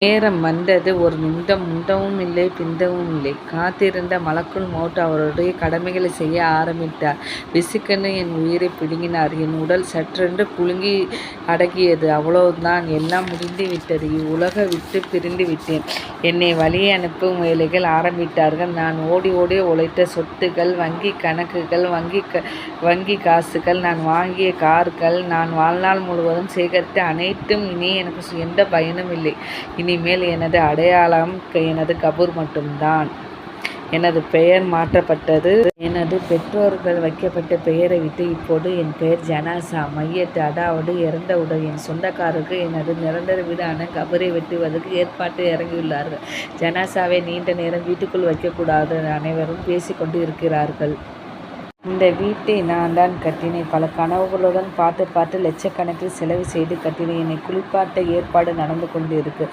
நேரம் வந்தது. ஒரு நிமிடம் முந்தவும் இல்லை, பிந்தவும் இல்லை. காத்திருந்த மலக்குல் மௌத் அவருடைய கடமைகளை செய்ய ஆரம்பித்தார். விசுக்கென்று என் உயிரைப் பிடுங்கினார். என் உடல் சற்றென்று குலுங்கி அடங்கியது. அவ்வளவுதான், எல்லாம் முடிந்து விட்டது. இவ்வுலக விட்டுப் பிரிந்து விட்டேன். என்னை வழியே அனுப்பும் வேலைகள் ஆரம்பித்தார்கள். நான் ஓடி ஓடி உழைத்த சொத்துக்கள், வங்கிக் கணக்குகள், வங்கி காசுகள், நான் வாங்கிய கார்கள், நான் வாழ்நாள் முழுவதும் சேகரித்த அனைத்தும். இனி எனக்கு எந்த பயனும் இல்லை. இனிமேல் எனது அடையாளம் எனது கபூர் மட்டும்தான். எனது பெயர் மாற்றப்பட்டது. எனது பெற்றோர்கள் வைக்கப்பட்ட பெயரை விட்டு இப்போது என் பெயர் ஜனாசா, மையத்து. அதாவது இறந்த உடல். என் சொந்தக்காரர்கள் எனது நிரந்தர வீடான கபரை வெட்டுவதற்கு ஏற்பாட்டில் இறங்கியுள்ளார்கள். ஜனாசாவை நீண்ட நேரம் வீட்டுக்குள் வைக்கக்கூடாது. அனைவரும் பேசிக்கொண்டு இருக்கிறார்கள். இந்த வீட்டை நான் தான் கட்டினேன். பல கனவுகளுடன் பார்த்து லட்சக்கணக்கில் செலவு செய்து கட்டினேன். என்னை குளிப்பாட்ட ஏற்பாடு நடந்து கொண்டு இருக்கு.